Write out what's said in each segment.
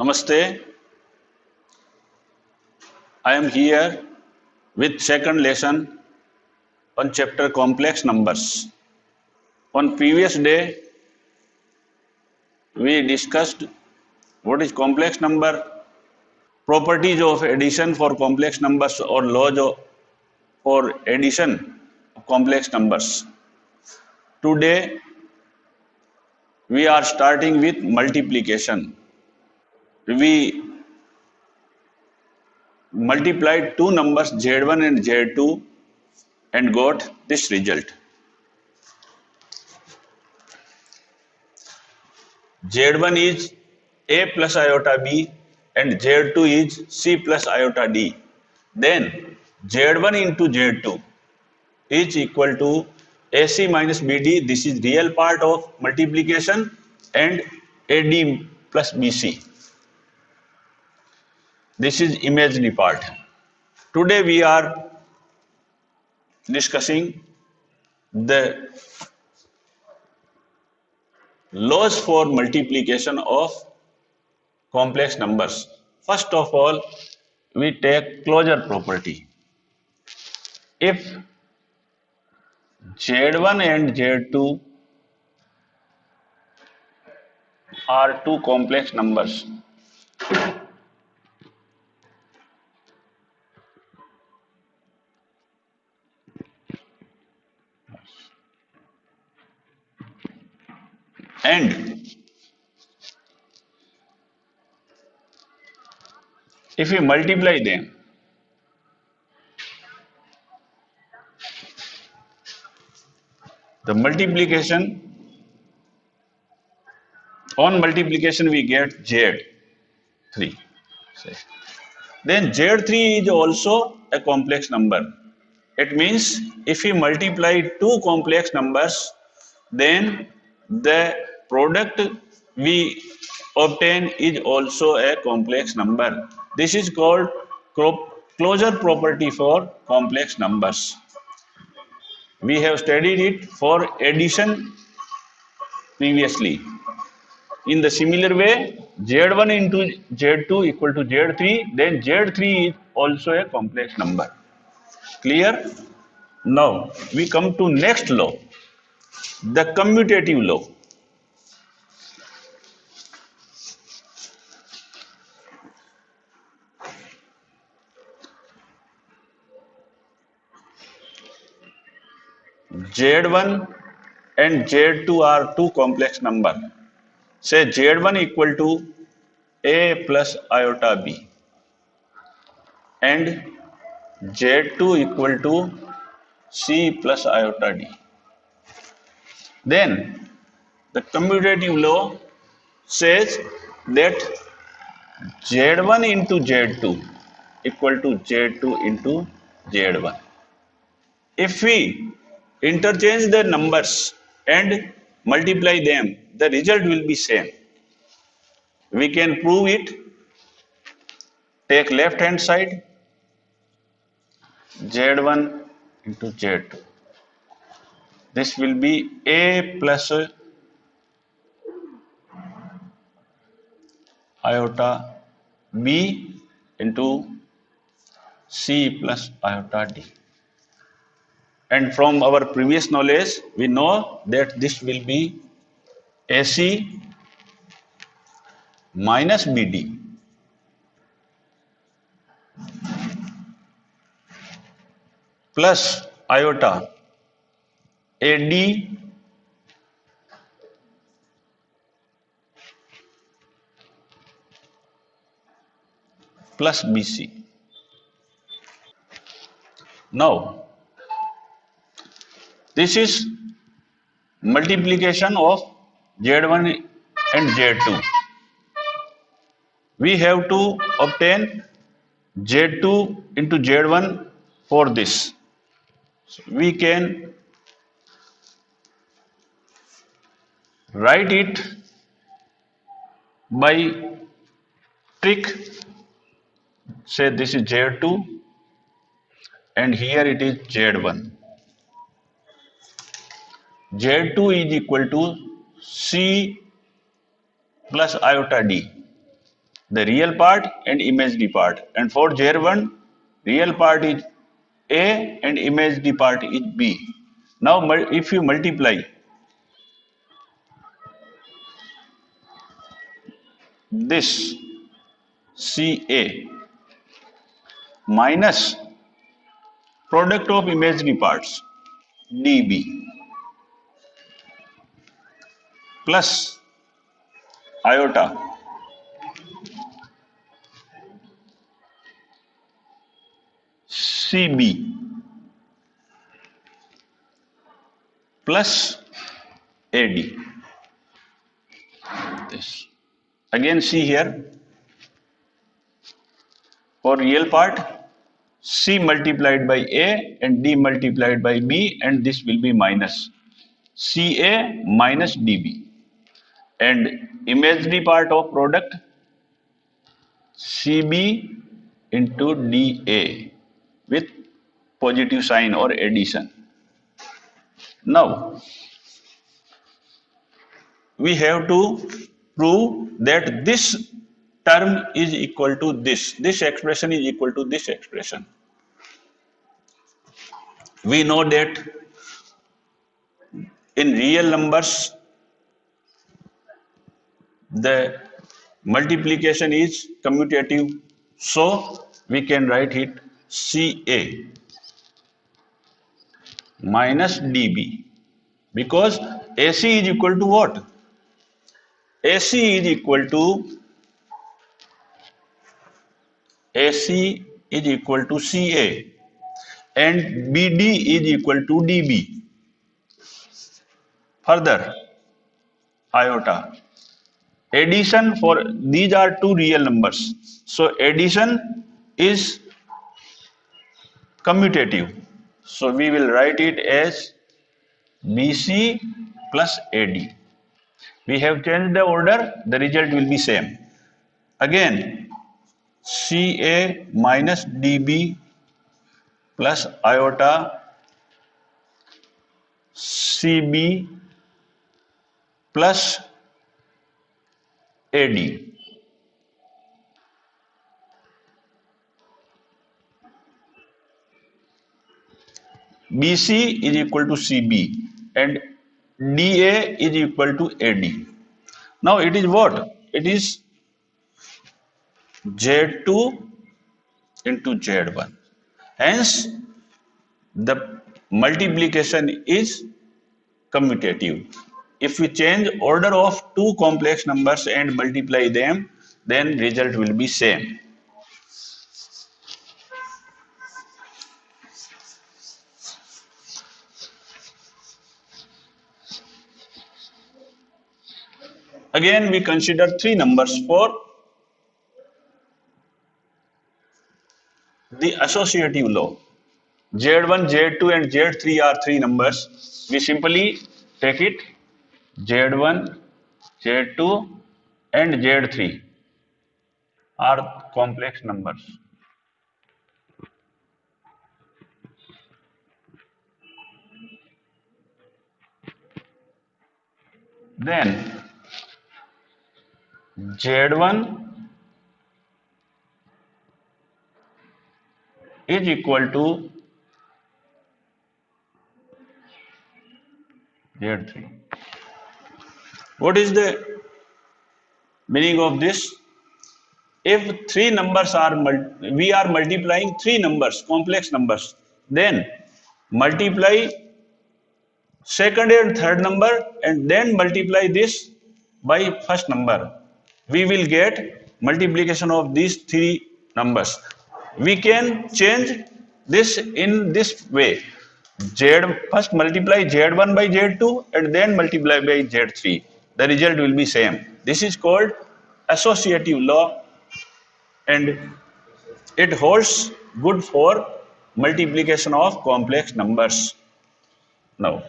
Namaste. I am here with second lesson on chapter complex numbers. On previous day, we discussed what is complex number, properties of addition for complex numbers or laws for addition of complex numbers. Today, we are starting with multiplication. We multiplied two numbers Z1 and Z2 and got this result. Z1 is A plus iota B and Z2 is C plus iota D. Then Z1 into Z2 is equal to AC minus BD. This is real part of multiplication, and AD plus BC. This is imaginary part. Today we are discussing the laws for multiplication of complex numbers. First of all, we take closure property. If Z1 and Z2 are two complex numbers, and if we multiply them, the multiplication, on multiplication we get Z3. Then Z3 is also a complex number. It means if we multiply two complex numbers, then the product we obtain is also a complex number. This is called closure property for complex numbers. We have studied it for addition previously. In the similar way, Z1 into Z2 equal to Z3, then Z3 is also a complex number. Clear? Now we come to next law, the commutative law. Z1 and Z2 are two complex number. Say Z1 equal to A plus iota B and Z2 equal to C plus iota D. Then the commutative law says that Z1 into Z2 equal to Z2 into Z1. If we interchange the numbers and multiply them, the result will be same. We can prove it. Take left hand side, Z1 into Z2. This will be A plus iota B into C plus iota D. And from our previous knowledge, we know that this will be AC minus BD plus iota AD plus BC. Now, this is multiplication of Z1 and Z2. We have to obtain Z2 into Z1 for this. So we can write it by trick. Say this is Z2 and here it is Z1. Z2 is equal to C plus iota D. the real part and imaginary part. And for Z1, real part is A and imaginary part is B. Now, if you multiply this CA minus product of imaginary parts DB plus iota CB plus AD. This. Again, see here for real part C multiplied by A and D multiplied by B, and this will be minus CA minus DB. And imaginary part of product CB into DA with positive sign or addition. Now we have to prove that this term is equal to this expression is equal to this expression. We know that in real numbers the multiplication is commutative, so we can write it CA minus DB, because AC is equal to what? AC is equal to CA and BD is equal to DB. Further, iota. Addition, for these are two real numbers. So addition is commutative. So we will write it as BC plus AD. We have changed the order, the result will be same. Again, CA minus DB plus iota CB plus AD. BC is equal to CB and DA is equal to AD. Now it is what? It is Z2 into Z1. Hence, the multiplication is commutative. If we change order of two complex numbers and multiply them, then result will be same. Again, we consider three numbers for the associative law. Z1, Z2 and Z3 are three numbers. We simply take it Z1, Z2 and Z3 are complex numbers. Then Z1 is equal to Z3. What is the meaning of this? If three numbers are, we are multiplying three numbers, complex numbers, then multiply second and third number and then multiply this by first number. We will get multiplication of these three numbers. We can change this in this way. First multiply Z1 by Z2 and then multiply by Z3. The result will be same. This is called associative law, and it holds good for multiplication of complex numbers. Now,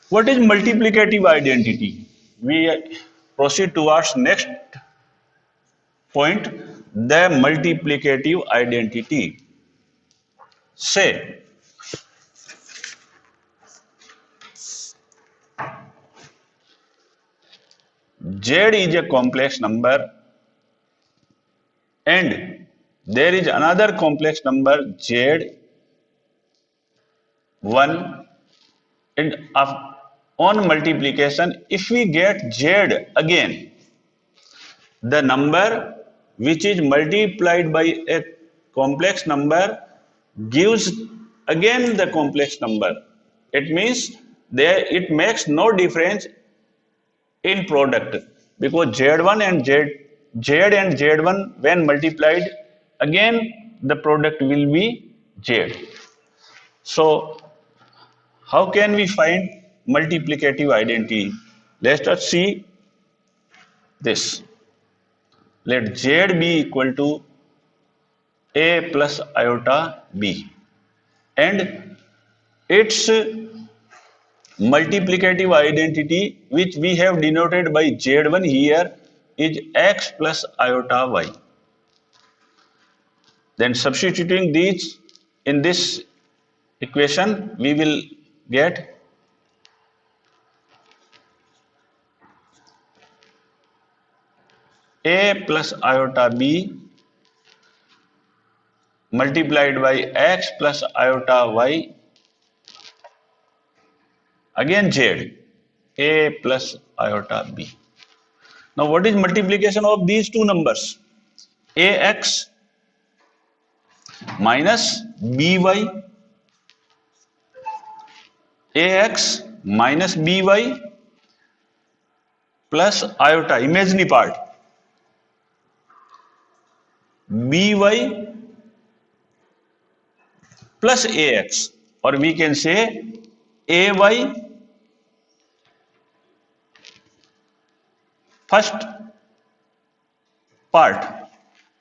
what is multiplicative identity? We proceed towards next point, the multiplicative identity. Say, Z is a complex number and there is another complex number Z1, and on multiplication, if we get Z again, the number which is multiplied by a complex number gives again the complex number. It means there it makes no difference in product, because Z1 and Z and Z1 when multiplied, again the product will be Z. So how can we find multiplicative identity? Let us see this. Let Z be equal to A plus iota B, and its multiplicative identity, which we have denoted by Z1 here, is X plus iota Y. Then substituting these in this equation, we will get A plus iota B multiplied by X plus iota Y, again Z, A plus iota B. Now what is multiplication of these two numbers? AX minus BY, AX minus BY plus iota, imaginary part, BY plus AX, or we can say AY first part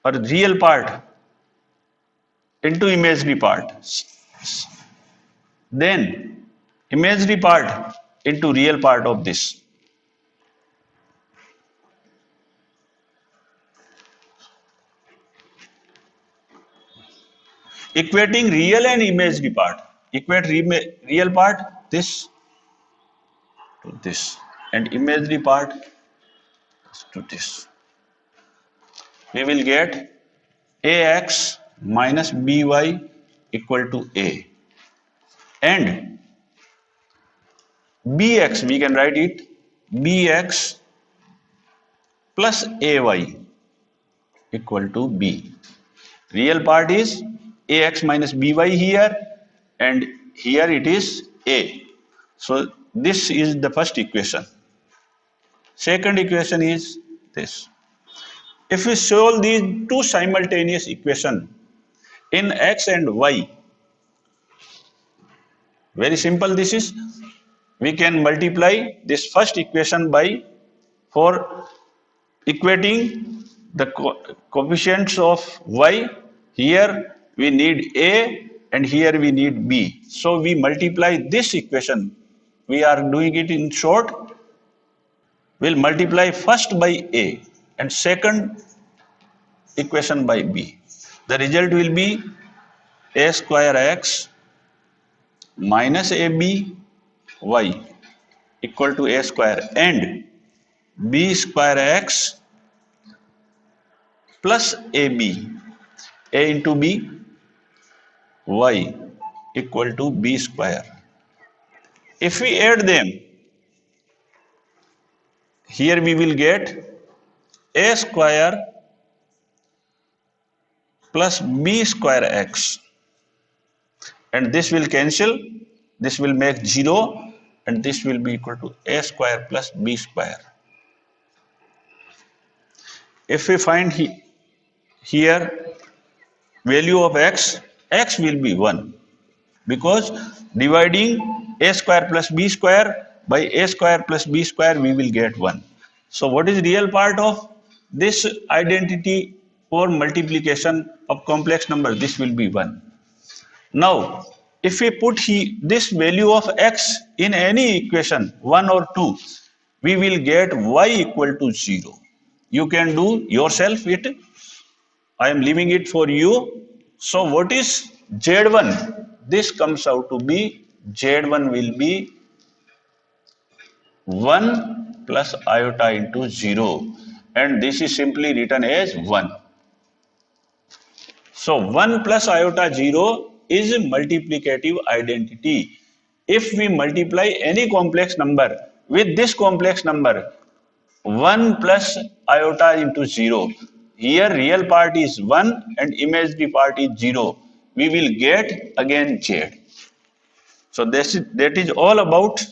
or real part into imaginary part, then imaginary part into real part of this. Equating real and imaginary part. Equate real part this to this and imaginary part to this. We will get AX minus BY equal to A, and BX, we can write it BX plus AY equal to B. Real part is AX minus BY here, and here it is A. So this is the first equation. Second equation is this. If we solve these two simultaneous equations in X and Y, very simple this is, we can multiply this first equation by, for equating the coefficients of Y, here we need A and here we need B. So we multiply this equation. We are doing it in short. We'll multiply first by A and second equation by B. The result will be A square X minus AB Y equal to A square, and B square X plus AB, A into B, Y equal to B square. If we add them, here we will get A square plus B square X, and this will cancel, this will make 0, and this will be equal to A square plus B square. If we find here value of X, X will be 1, because dividing A square plus B square by A square plus B square, we will get 1. So what is real part of this identity for multiplication of complex number? This will be 1. Now if we put this value of X in any equation 1 or 2, we will get Y equal to 0. You can do yourself it. I am leaving it for you. So what is Z1? This comes out to be, Z1 will be 1 plus iota into 0, and this is simply written as 1. So 1 plus iota 0 is a multiplicative identity. If we multiply any complex number with this complex number, 1 plus iota into 0, here real part is 1 and imaginary part is 0, we will get again Z. So that is all about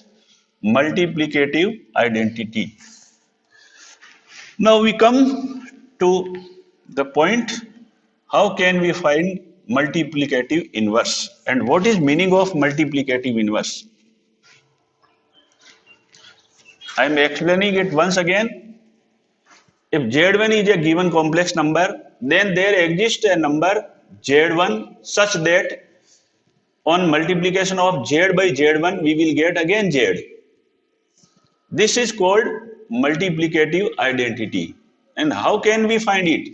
multiplicative identity. Now we come to the point, how can we find multiplicative inverse and what is meaning of multiplicative inverse? I am explaining it once again. If Z1 is a given complex number, then there exists a number Z1 such that on multiplication of Z by Z1 we will get again Z. This is called multiplicative identity. And how can we find it?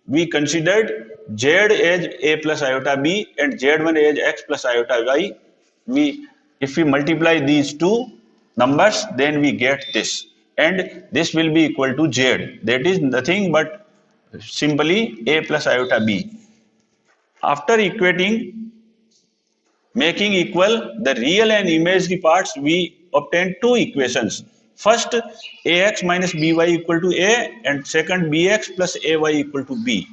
We considered Z as a plus iota b and Z1 as x plus iota y. If we multiply these two numbers, then we get this. And this will be equal to Z. That is nothing but simply a plus iota b. After equating, making equal the real and imaginary parts, we obtain two equations. First, ax minus by equal to a, and second, bx plus ay equal to b.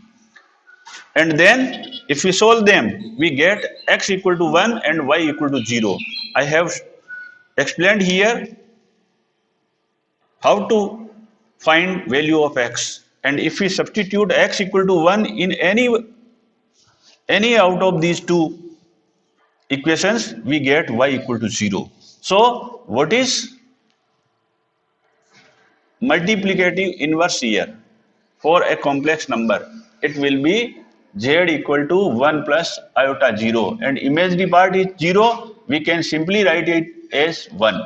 And then if we solve them, we get x equal to 1 and y equal to 0. I have explained here how to find value of x. And if we substitute x equal to 1 in any out of these two equations, we get y equal to 0. So what is multiplicative inverse here for a complex number? It will be z equal to 1 plus iota 0 and imaginary part is 0. We can simply write it as 1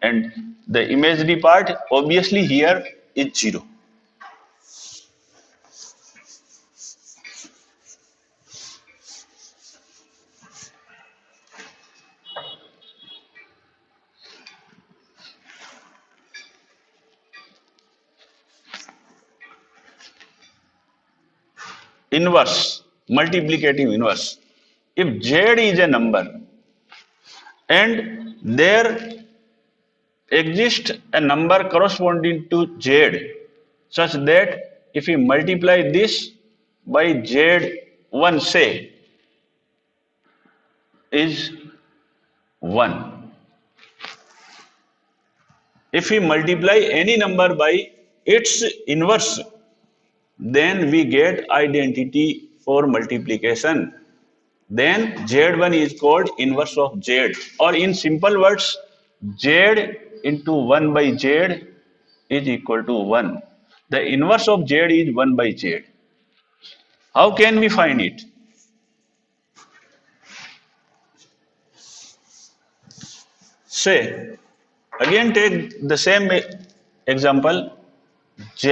and the imaginary part obviously here is 0. Inverse, multiplicative inverse. If z is a number and there exists a number corresponding to z such that if we multiply this by z1 say is 1. If we multiply any number by its inverse, then we get identity for multiplication. Then z1 is called inverse of z, or in simple words, z into 1 by z is equal to 1. The inverse of z is 1 by z. How can we find it? Say, again take the same example, z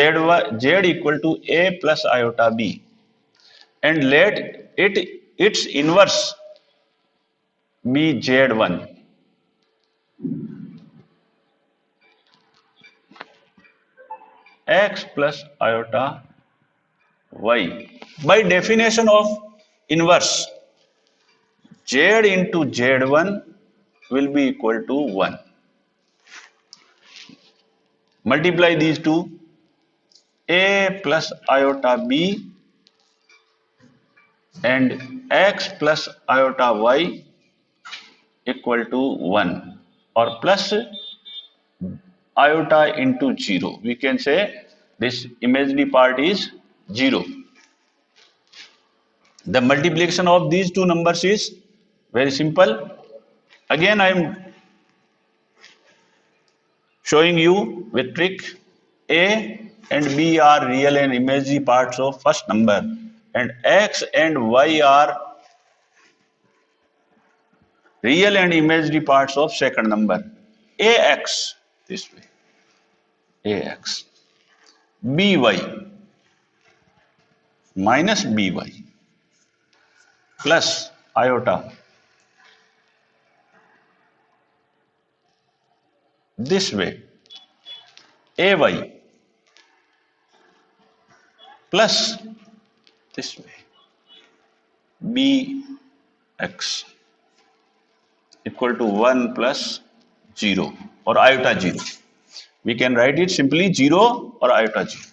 equal to a plus iota b, and let its inverse be z1. X plus iota y. By definition of inverse, z into z1 will be equal to 1. Multiply these two, a plus iota b and x plus iota y equal to 1, or plus iota into 0. We can say this imaginary part is 0. The multiplication of these two numbers is very simple. Again, I am showing you with trick. A and B are real and imaginary parts of first number, and X and Y are real and imaginary parts of second number. AX, this way, AX, BY minus BY plus iota, this way, AY plus this way. bx equal to 1 plus 0 or iota 0. We can write it simply 0 or iota 0.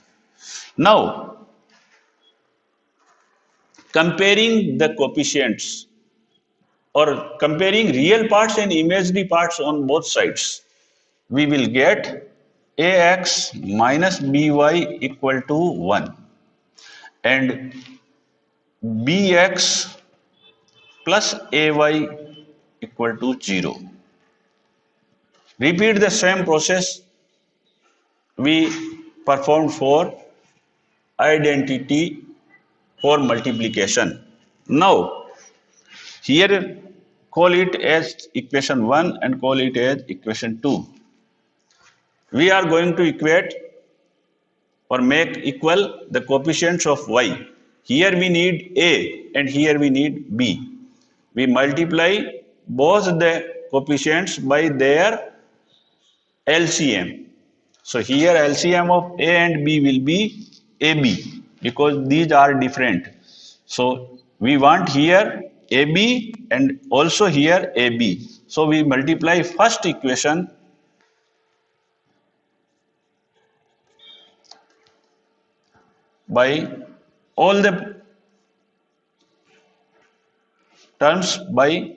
Now, comparing the coefficients or comparing real parts and imaginary parts on both sides, we will get ax minus by equal to 1 and bx plus ay equal to 0. Repeat the same process we performed for identity for multiplication. Now, here call it as equation 1 and call it as equation 2. We are going to equate or make equal the coefficients of y. Here we need a and here we need b. We multiply both the coefficients by their LCM. So here LCM of a and b will be AB because these are different. So we want here AB and also here AB. So we multiply first equation by all the terms by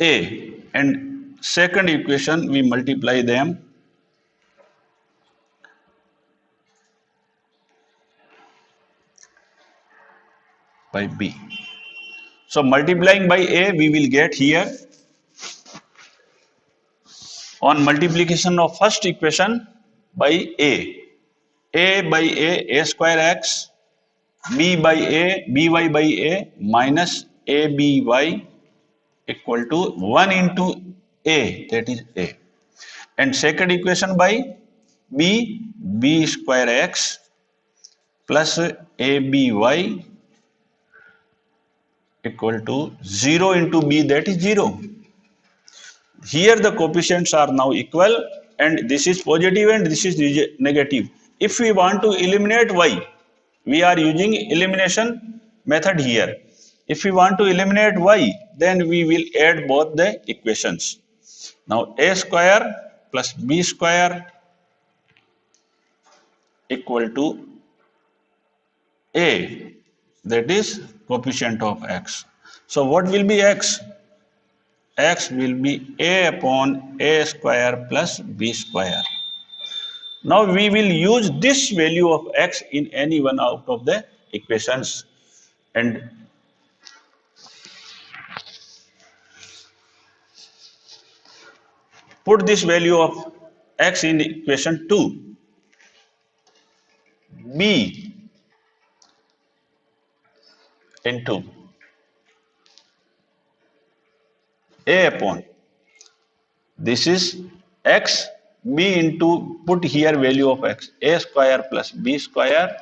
A and second equation we multiply them by B. So multiplying by A we will get here on multiplication of first equation by A by A square x, B by A, By by A minus ABY equal to 1 into A, that is A. And second equation by B square x plus ABY equal to 0 into B, that is 0. Here the coefficients are now equal and this is positive and this is negative. If we want to eliminate y, we are using elimination method here. If we want to eliminate y, then we will add both the equations. Now a square plus b square equal to a, that is coefficient of x. So what will be x? X will be a upon a square plus b square. Now we will use this value of x in any one out of the equations and put this value of x in equation 2. B into a upon this is x, b into put here value of x, a square plus b square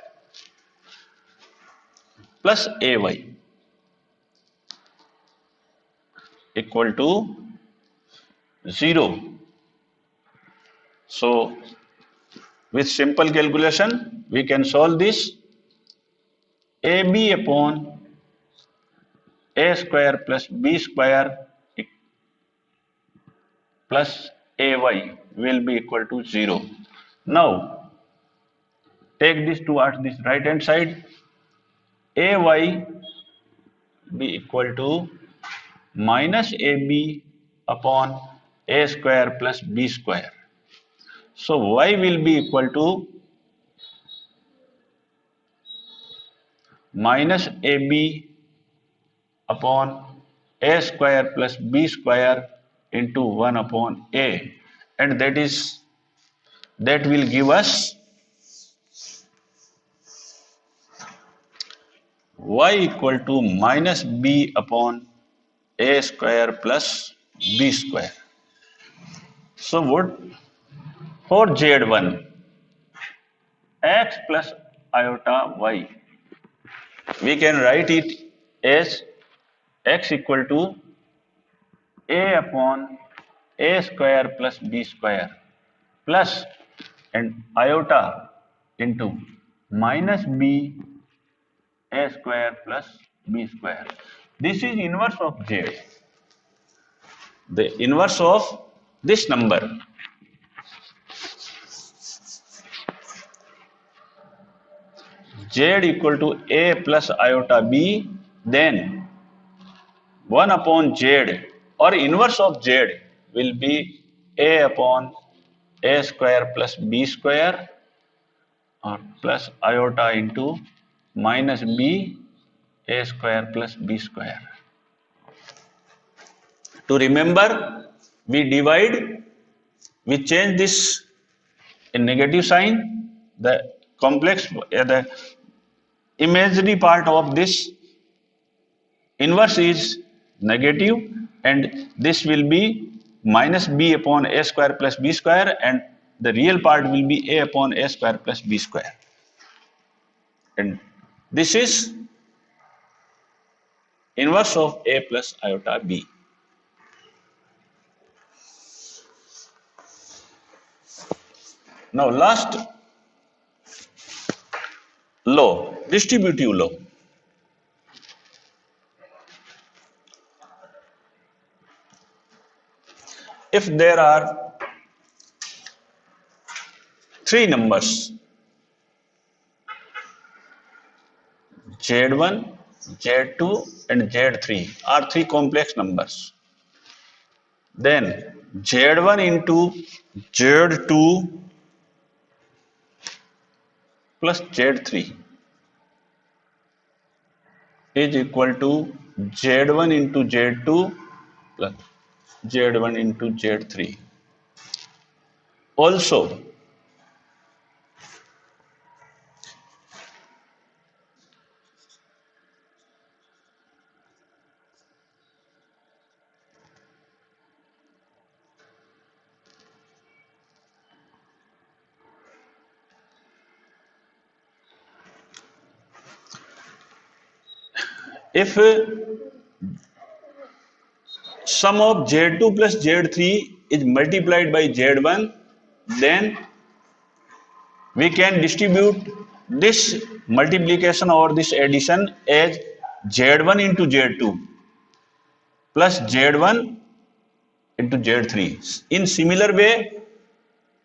plus ay equal to 0. So with simple calculation we can solve this. AB upon a square plus b square plus ay will be equal to 0. Now take this towards this right hand side. Ay be equal to minus ab upon a square plus b square. So y will be equal to minus ab upon a square plus b square into 1 upon a, and that will give us y equal to minus b upon a square plus b square. So what for z1 x plus iota y, we can write it as x equal to a upon a square plus b square plus and iota into minus b a square plus b square. This is inverse of z. The inverse of this number. Z equal to a plus iota b, then 1 upon z or inverse of z will be a upon a square plus b square or plus iota into minus b a square plus b square. To remember, we divide, we change this in negative sign. The complex, the imaginary part of this inverse is negative, and this will be minus b upon a square plus b square, and the real part will be a upon a square plus b square. And this is inverse of a plus iota b. Now last law, distributive law. If there are three numbers Z1, Z2 and Z3 are three complex numbers, then Z1 into Z2 plus Z3 is equal to Z1 into Z2 plus Z1 into Z3. Also, if sum of Z2 plus Z3 is multiplied by Z1, then we can distribute this multiplication or this addition as Z1 into Z2 plus Z1 into Z3. In similar way,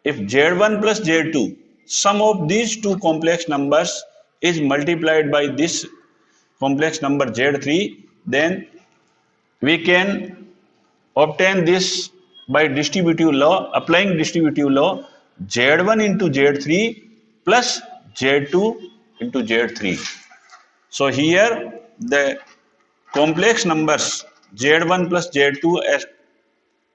if Z1 plus Z2, sum of these two complex numbers is multiplied by this complex number Z3, then we can obtain this by distributive law, applying distributive law, Z1 into Z3 plus Z2 into Z3. So here the complex numbers Z1 plus Z2, as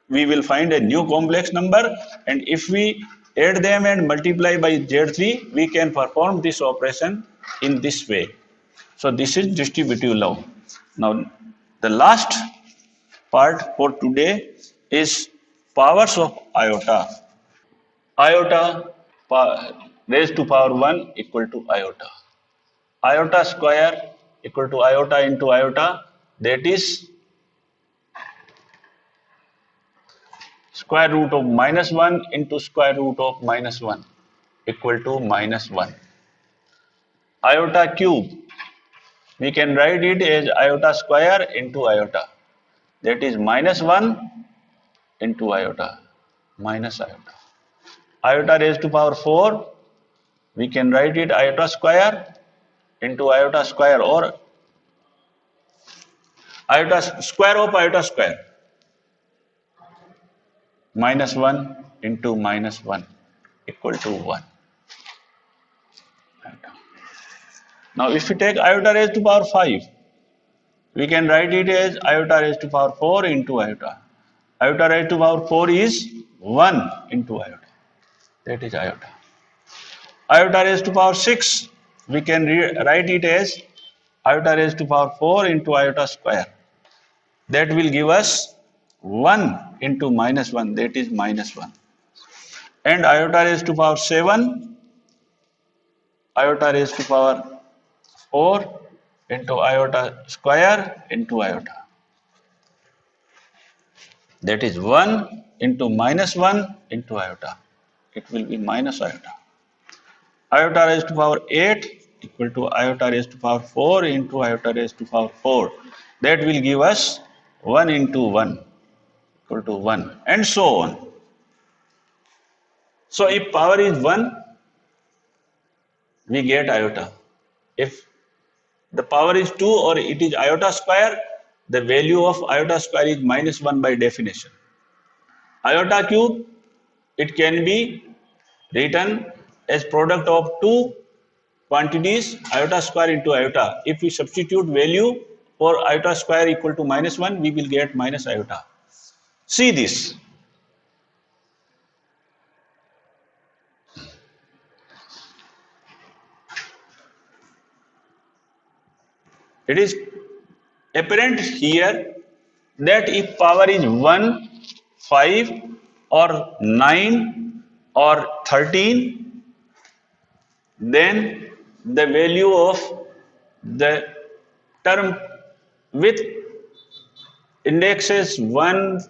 we will find a new complex number, and if we add them and multiply by Z3, we can perform this operation in this way. So this is distributive law. Now the last part for today is powers of iota. Iota raised to power 1 equal to iota. Iota square equal to iota into iota, that is square root of minus 1 into square root of minus 1 equal to minus 1. Iota cube, we can write it as iota square into iota, that is minus 1 into iota, minus iota. Iota raised to power 4, we can write it iota square into iota square, or iota square of iota square, minus 1 into minus 1 equal to 1. Now if we take iota raised to power 5, we can write it as iota raised to power 4 into iota. Iota raised to power 4 is 1 into iota, that is iota. Iota raised to power 6, we can write it as iota raised to power 4 into iota square. That will give us 1 into minus 1, that is minus 1. And iota raised to power 7, iota raised to power 4 into iota square into iota. That is 1 into minus 1 into iota. It will be minus iota. Iota raised to power 8, equal to iota raised to power 4 into iota raised to power 4. That will give us 1 into 1 equal to 1 and so on. So if power is 1, we get iota. If the power is 2 or it is iota square, the value of iota square is minus 1 by definition. Iota cube, it can be written as product of two quantities iota square into iota. If we substitute value for iota square equal to minus 1, we will get minus iota. See this. It is apparent here that if power is 1, 5 or 9 or 13, then the value of the term with indexes 1,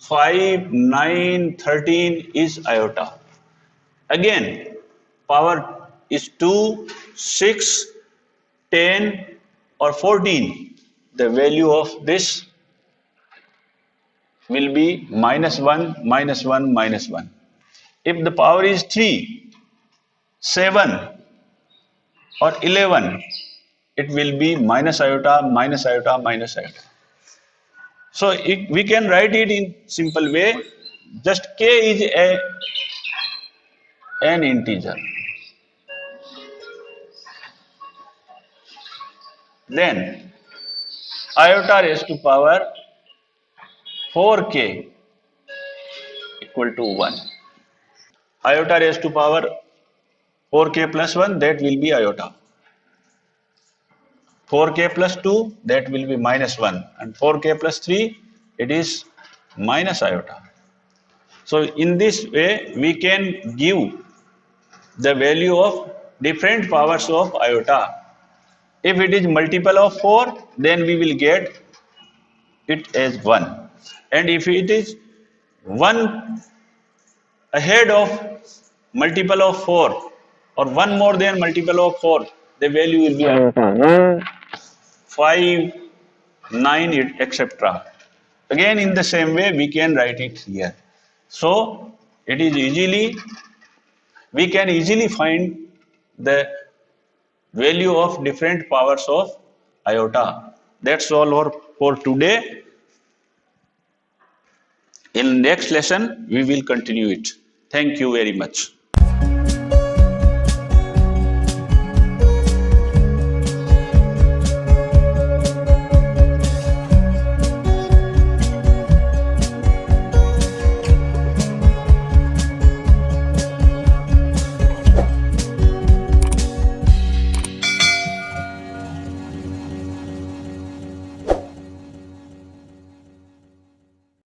5, 9, 13 is iota. Again, power is 2, 6, 10 or 14. The value of this will be minus 1, minus 1, minus 1. If the power is 3, 7 or 11, it will be minus iota, minus iota, minus iota. So we can write it in simple way. Just k is an integer. Then iota raised to power 4k equal to 1. Iota raised to power 4k plus 1, that will be iota. 4k plus 2, that will be minus 1. And 4k plus 3, it is minus iota. So in this way, we can give the value of different powers of iota. If it is multiple of 4, then we will get it as 1. And if it is 1 ahead of multiple of 4 or 1 more than multiple of 4, the value will be 5, 9, etc. Again, in the same way, we can write it here. So it is we can easily find the value of different powers of iota. That's all for today. In next lesson, we will continue it. Thank you very much.